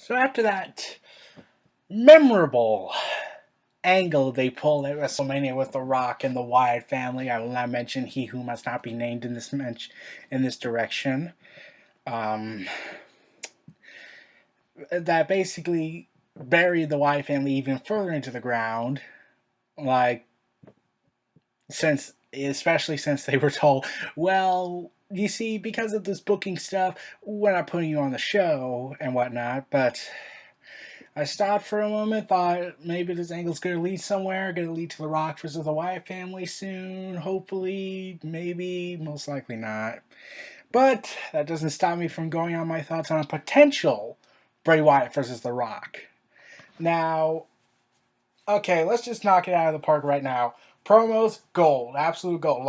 So after that memorable angle they pulled at WrestleMania with The Rock and the Wyatt family, I will not mention he who must not be named in this direction. Um, that basically buried the Wyatt family even further into the ground. Like especially since they were told, well, you see, because of this booking stuff, we're not putting you on the show and whatnot. But I stopped for a moment, thought maybe this angle's going to lead somewhere, going to lead to The Rock versus the Wyatt family soon. Hopefully, maybe, most likely not. But that doesn't stop me from going on my thoughts on a potential Bray Wyatt versus The Rock. Now, okay, let's just knock it out of the park right now. Promos, gold, absolute gold.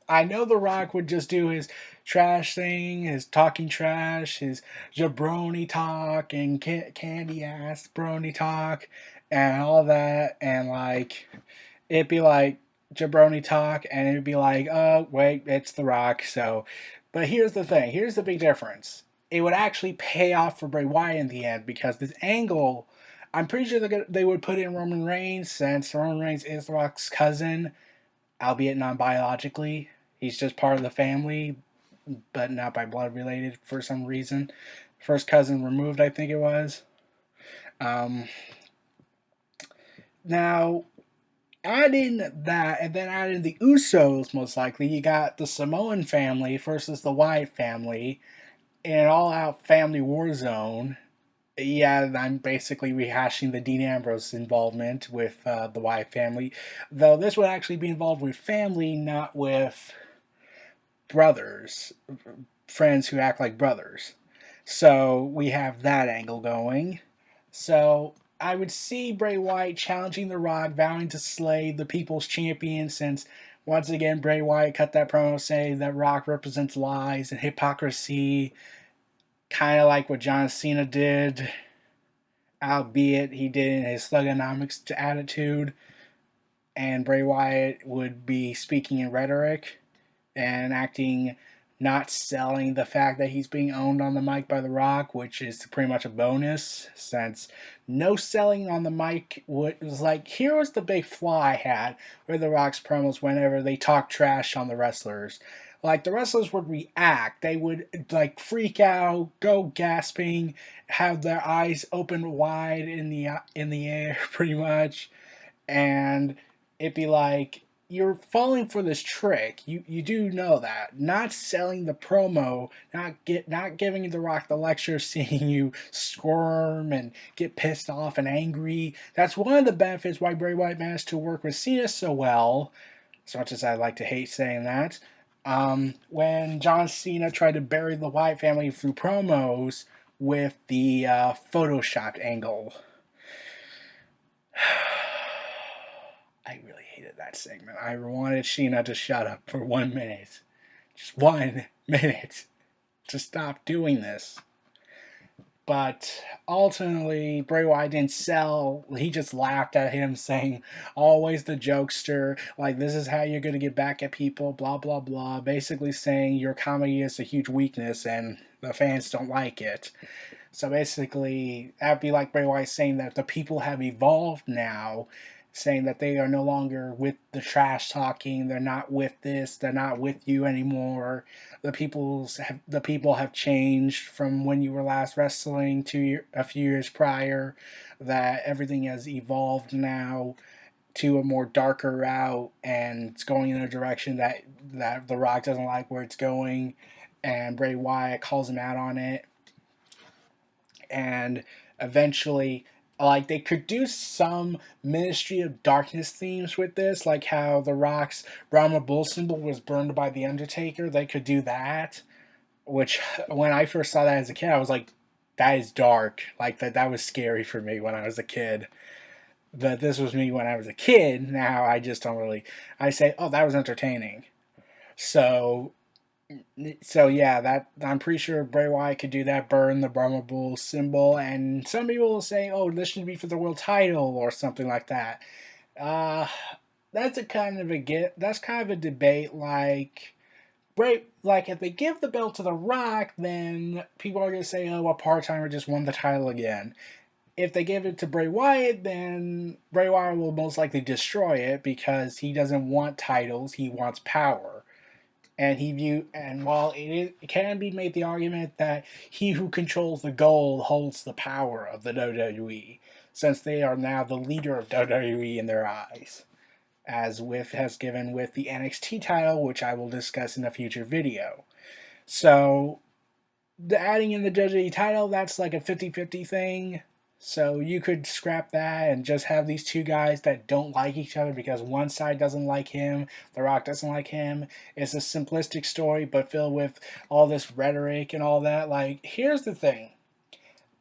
I know The Rock would just do his trash thing, his talking trash, his jabroni talk, and candy ass brony talk, and all that, and it'd be like jabroni talk, and it'd be like, oh wait, it's The Rock. So, but here's the thing. Here's the big difference. It would actually pay off for Bray Wyatt in the end because this angle, I'm pretty sure they would put in Roman Reigns since Roman Reigns is The Rock's cousin, albeit non biologically. He's just part of the family, but not by blood related for some reason. First cousin removed, I think it was. Um, Now, add in that, and then add in the Usos, most likely. You got the Samoan family versus the Wyatt family in an all out family war zone. Yeah, I'm basically rehashing the Dean Ambrose involvement with the Wyatt family, though this would actually be involved with family, not with brothers, friends who act like brothers. So we have that angle going. So I would see Bray Wyatt challenging The Rock, vowing to slay the People's Champion, since once again Bray Wyatt cut that promo saying that Rock represents lies and hypocrisy, kind of like what John Cena did, albeit he did in his thugonomics attitude, and Bray Wyatt would be speaking in rhetoric and acting, not selling the fact that he's being owned on the mic by The Rock, which is pretty much a bonus since no selling on the mic was like, here was the big flaw I had with The Rock's promos whenever they talk trash on the wrestlers. Like, the wrestlers would react, they would like freak out, go gasping, have their eyes open wide in the air pretty much, and it'd be like, you're falling for this trick. You do know that. Not selling the promo, not giving The Rock the lecture, seeing you squirm and get pissed off and angry. That's one of the benefits why Bray Wyatt managed to work with Cena so well, as much as I like to hate saying that. When John Cena tried to bury the Wyatt family through promos with the photoshopped angle. I really hated that segment. I wanted Sheena to shut up for 1 minute. Just 1 minute. To stop doing this. But ultimately, Bray Wyatt didn't sell. He just laughed at him, saying, always the jokester, like, this is how you're going to get back at people, blah, blah, blah. Basically saying your comedy is a huge weakness and the fans don't like it. So basically, that'd be like Bray Wyatt saying that the people have evolved now, saying that they are no longer with the trash talking, they're not with this, they're not with you anymore. The people have changed from when you were last wrestling to a few years prior. That everything has evolved now to a more darker route, and it's going in a direction that The Rock doesn't like where it's going, and Bray Wyatt calls him out on it, and eventually, like, they could do some Ministry of Darkness themes with this, like how The Rock's Brahma Bull symbol was burned by the Undertaker. They could do that, which, when I first saw that as a kid, I was like, that is dark. Like, that was scary for me when I was a kid. But this was me when I was a kid. Now I just don't really, I say, oh, that was entertaining. So yeah, that, I'm pretty sure Bray Wyatt could do that, burn the Brahma Bull symbol, and some people will say, "Oh, this should be for the world title" or something like that. Uh, that's kind of a debate. Like, if they give the belt to The Rock, then people are gonna say, "Oh, a part-timer just won the title again." If they give it to Bray Wyatt, then Bray Wyatt will most likely destroy it because he doesn't want titles; he wants power. And while it can be made the argument that he who controls the gold holds the power of the WWE, since they are now the leader of WWE in their eyes, as with has given with the NXT title, which I will discuss in a future video. So the adding in the WWE title, that's like a 50-50 thing. So you could scrap that and just have these two guys that don't like each other because one side doesn't like him, The Rock doesn't like him. It's a simplistic story, but filled with all this rhetoric and all that. Like, here's the thing.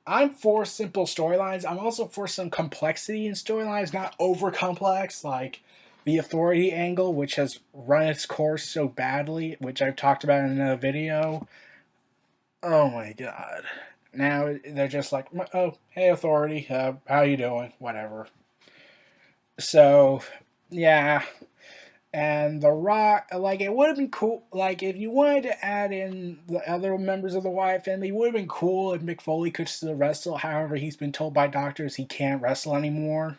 I'm for simple storylines. I'm also for some complexity in storylines, not over complex, like the authority angle, which has run its course so badly, which I've talked about in another video. Oh my god. Now they're just like, oh, hey, authority, how you doing? Whatever. So, yeah. And The Rock, like, it would have been cool. Like, if you wanted to add in the other members of the Wyatt family, it would have been cool if Mick Foley could still wrestle. However, he's been told by doctors he can't wrestle anymore.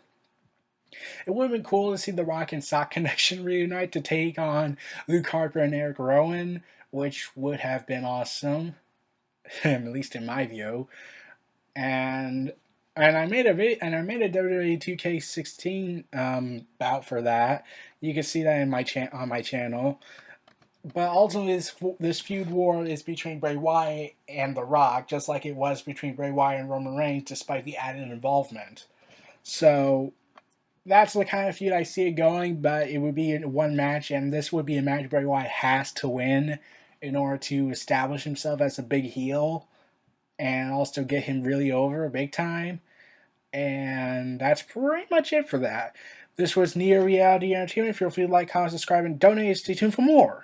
It would have been cool to see The Rock and Sock Connection reunite to take on Luke Harper and Eric Rowan, which would have been awesome, at least in my view. And I made a WWE 2K16 bout for that. You can see that in on my channel. But ultimately, this feud war is between Bray Wyatt and The Rock, just like it was between Bray Wyatt and Roman Reigns, despite the added involvement. So that's the kind of feud I see it going. But it would be in one match, and this would be a match Bray Wyatt has to win in order to establish himself as a big heel and also get him really over big time. And that's pretty much it for that. This was Neo Reality Entertainment. Feel free to like, comment, subscribe, and donate. Stay tuned for more.